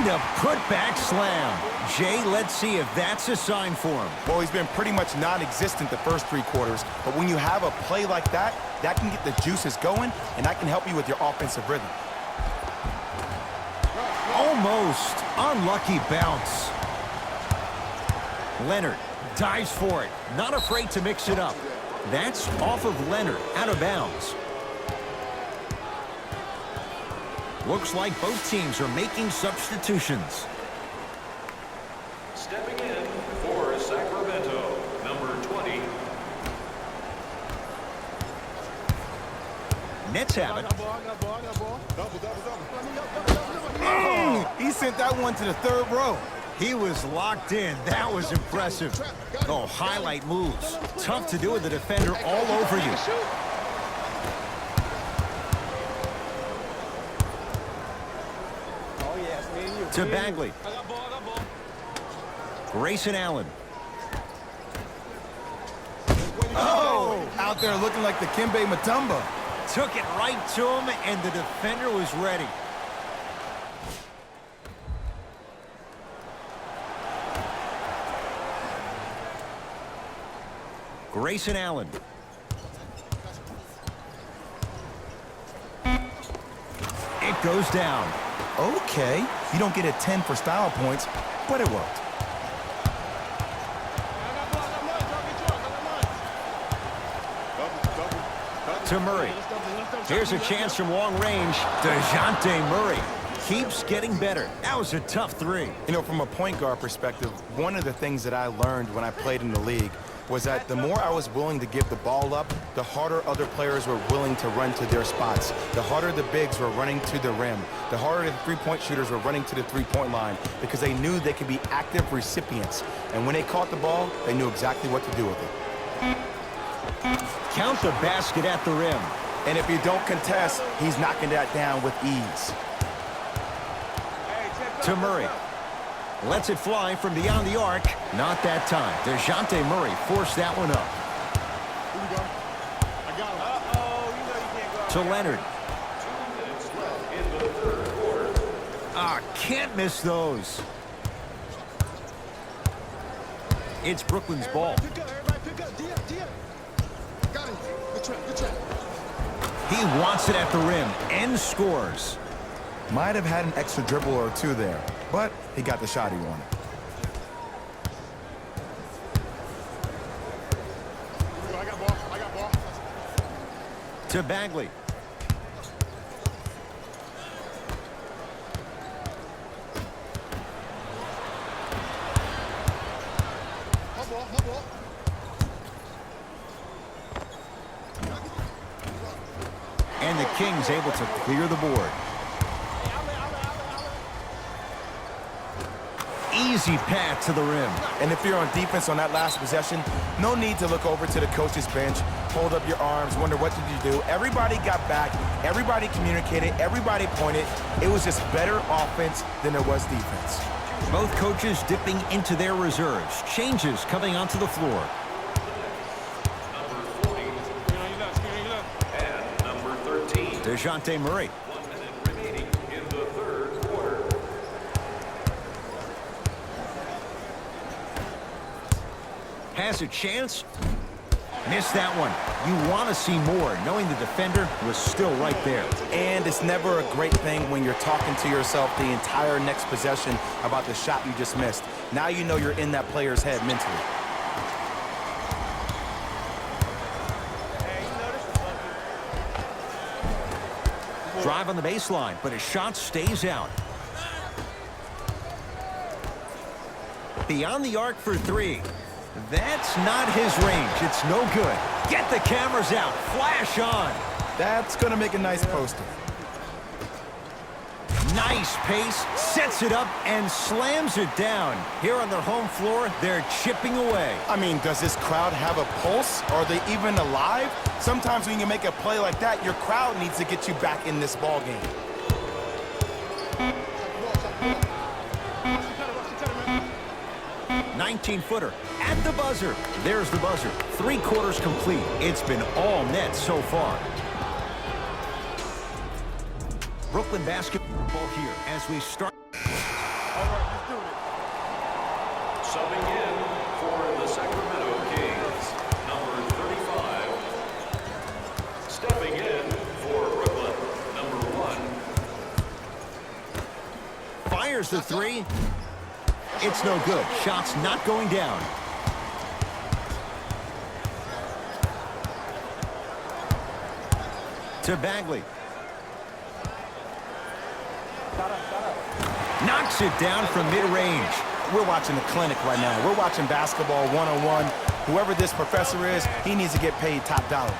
And a putback slam. Jay, let's see if that's a sign for him. Well, he's been pretty much non-existent the first 3 quarters, but when you have a play like that, that can get the juices going, and that can help you with your offensive rhythm. Almost. Unlucky bounce. Leonard dives for it. Not afraid to mix it up. That's off of Leonard, out of bounds. Looks like both teams are making substitutions. Stepping in for Sacramento, number 20. Nets have it. Oh, he sent that one to the 3rd row. He was locked in. That was impressive. Oh, highlight moves. Tough to do with the defender all over you. To Bagley. Grayson Allen. Oh, out there looking like the Kimbe Mutombo. Took it right to him, and the defender was ready. Grayson Allen. It goes down. Okay, you don't get a 10 for style points, but it worked. To Murray. Here's a chance from long range. DeJounte Murray keeps getting better. That was a tough 3. You know, from a point guard perspective, one of the things that I learned when I played in the league was that the more I was willing to give the ball up, the harder other players were willing to run to their spots. The harder the bigs were running to the rim. The harder the three-point shooters were running to the three-point line because they knew they could be active recipients. And when they caught the ball, they knew exactly what to do with it. Count the basket at the rim. And if you don't contest, he's knocking that down with ease. To Murray. Lets it fly from beyond the arc. Not that time. DeJounte Murray forced that one up. To Leonard. 2 minutes left in the 3rd quarter. Ah, can't miss those. It's Brooklyn's ball. He wants it at the rim and scores. Might have had an extra dribble or 2 there, but he got the shot he wanted. To Bagley. And the Kings able to clear the board. Easy path to the rim. And if you're on defense on that last possession, no need to look over to the coach's bench, hold up your arms, wonder what did you do. Everybody got back, everybody communicated, everybody pointed. It was just better offense than it was defense. Both coaches dipping into their reserves. Changes coming onto the floor. Number 40 and number 13. DeJounte Murray. 1 minute remaining in the 3rd quarter. Has a chance. Missed that one. You want to see more, knowing the defender was still right there. And it's never a great thing when you're talking to yourself the entire next possession about the shot you just missed. Now you know you're in that player's head mentally. Drive on the baseline, but his shot stays out. Beyond the arc for 3. That's not his range. It's no good. Get the cameras out. Flash on. That's going to make a nice poster. Nice pace. Sets it up and slams it down. Here on their home floor, they're chipping away. I mean, does this crowd have a pulse? Are they even alive? Sometimes when you make a play like that, your crowd needs to get you back in this ball game. 19-footer at the buzzer. There's the buzzer. 3 quarters complete. It's been all net so far. Brooklyn basketball here as we start. Subbing in for the Sacramento Kings, number 35. Stepping in for Brooklyn, number 1. Fires the three. It's no good. Shot's not going down. To Bagley. Knocks it down from mid-range. We're watching a clinic right now. We're watching basketball one-on-one. Whoever this professor is, he needs to get paid top dollar.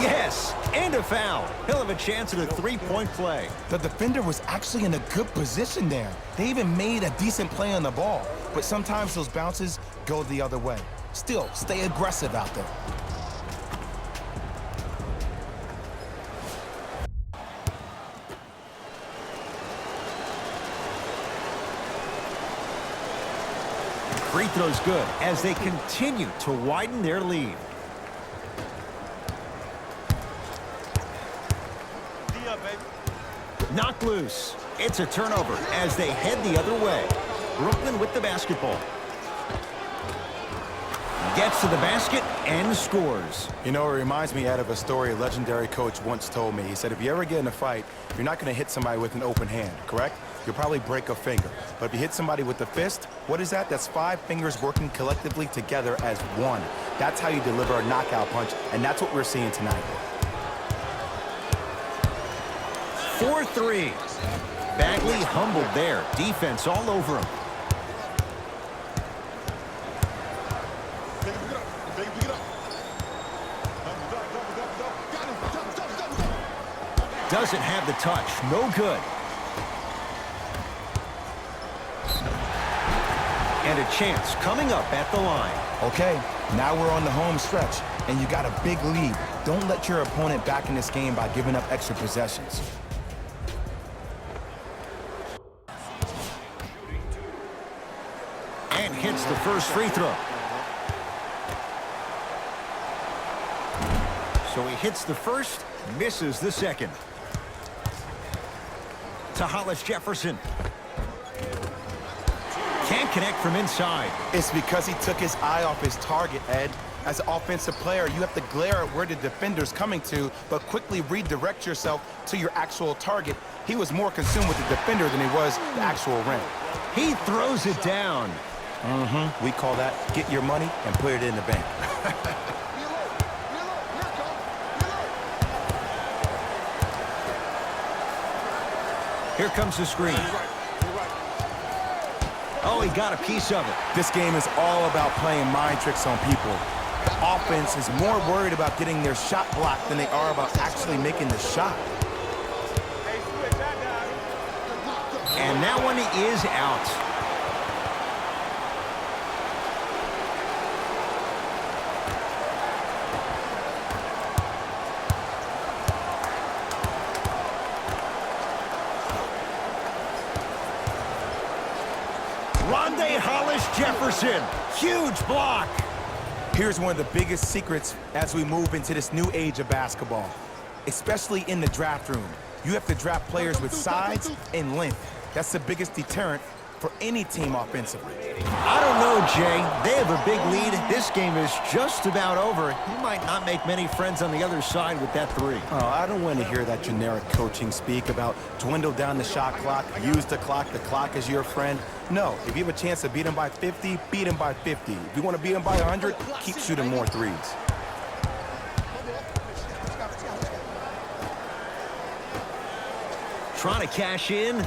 Yes, and a foul. He'll have a chance at a three-point play. The defender was actually in a good position there. They even made a decent play on the ball. But sometimes those bounces go the other way. Still, stay aggressive out there. Free throw's good as they continue to widen their lead. Knocked loose. It's a turnover as they head the other way. Brooklyn with the basketball. Gets to the basket and scores. You know, it reminds me, Ed, of a story a legendary coach once told me. He said, if you ever get in a fight, you're not going to hit somebody with an open hand, correct? You'll probably break a finger. But if you hit somebody with a fist, what is that? That's 5 fingers working collectively together as one. That's how you deliver a knockout punch, and that's what we're seeing tonight. 4-3. Bagley humbled there. Defense all over him. Doesn't have the touch. No good. And a chance coming up at the line. Okay, now we're on the home stretch, and you got a big lead. Don't let your opponent back in this game by giving up extra possessions. And hits the first free throw. So he hits the first, misses the second. To Hollis Jefferson. Can't connect from inside. It's because he took his eye off his target, Ed. As an offensive player, you have to glare at where the defender's coming to, but quickly redirect yourself to your actual target. He was more consumed with the defender than he was the actual rim. He throws it down. We call that get your money and put it in the bank. Here comes the screen. Oh, he got a piece of it. This game is all about playing mind tricks on people. The offense is more worried about getting their shot blocked than they are about actually making the shot. And that one is out. Rondae Hollis Jefferson. Huge block. Here's one of the biggest secrets as we move into this new age of basketball, especially in the draft room. You have to draft players with size and length. That's the biggest deterrent for any team offensively. I don't know, Jay. They have a big lead. This game is just about over. He might not make many friends on the other side with that three. Oh, I don't want to hear that generic coaching speak about dwindle down the shot clock, use the clock is your friend. No, if you have a chance to beat him by 50, beat him by 50. If you want to beat him by 100, keep shooting more threes. Trying to cash in.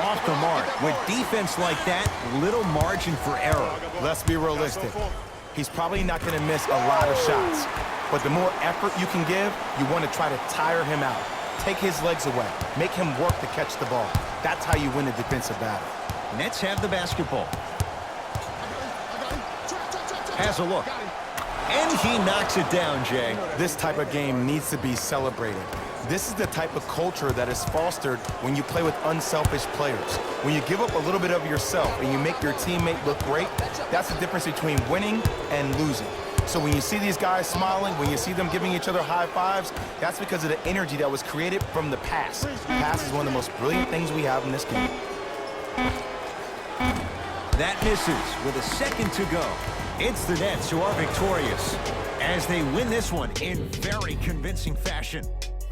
Off the mark. With defense like that, little margin for error. Let's be realistic. He's probably not going to miss a lot of shots. But the more effort you can give, you want to try to tire him out. Take his legs away. Make him work to catch the ball. That's how you win a defensive battle. Nets have the basketball. Has a look. And he knocks it down, Jay. This type of game needs to be celebrated. This is the type of culture that is fostered when you play with unselfish players. When you give up a little bit of yourself and you make your teammate look great, that's the difference between winning and losing. So when you see these guys smiling, when you see them giving each other high fives, that's because of the energy that was created from the pass. Pass is one of the most brilliant things we have in this game. That misses with a second to go. It's the Nets who are victorious as they win this one in very convincing fashion.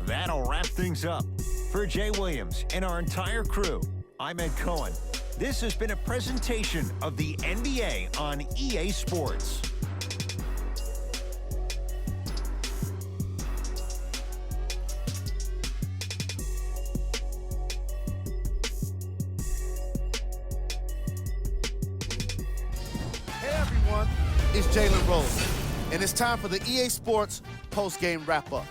That'll wrap things up. For Jay Williams and our entire crew, I'm Ed Cohen. This has been a presentation of the NBA on EA Sports. Hey everyone, it's Jalen Rose, and it's time for the EA Sports post-game wrap-up.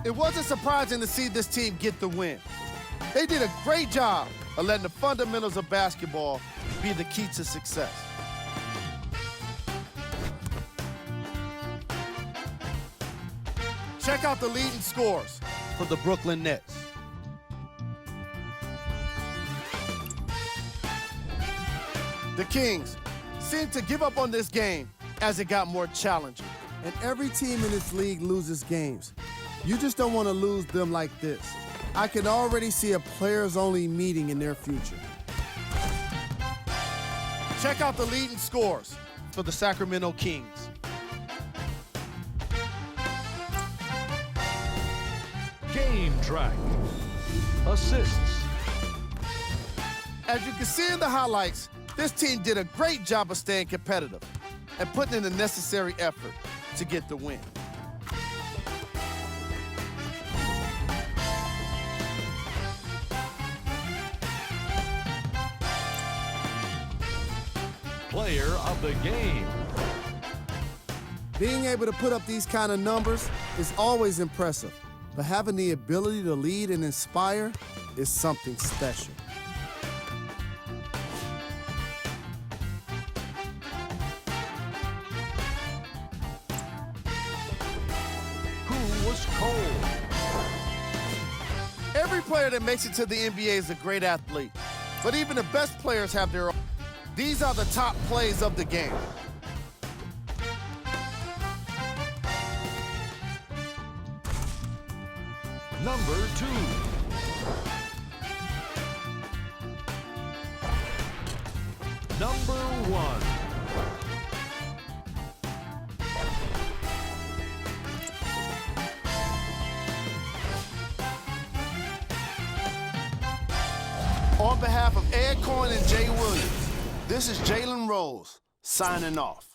It wasn't surprising to see this team get the win. They did a great job of letting the fundamentals of basketball be the key to success. Check out the leading scores for the Brooklyn Nets. The Kings seemed to give up on this game as it got more challenging. And every team in this league loses games. You just don't want to lose them like this. I can already see a players-only meeting in their future. Check out the leading scores for the Sacramento Kings. Game track. Assists. As you can see in the highlights, this team did a great job of staying competitive and putting in the necessary effort to get the win. Player of the game. Being able to put up these kind of numbers is always impressive, but having the ability to lead and inspire is something special. Who was cold? Every player that makes it to the NBA is a great athlete, but even the best players have their own. These are the top plays of the game. Number 2. Number 1. On behalf of Ed Cohen and Jay Williams, this is Jalen Rose signing off.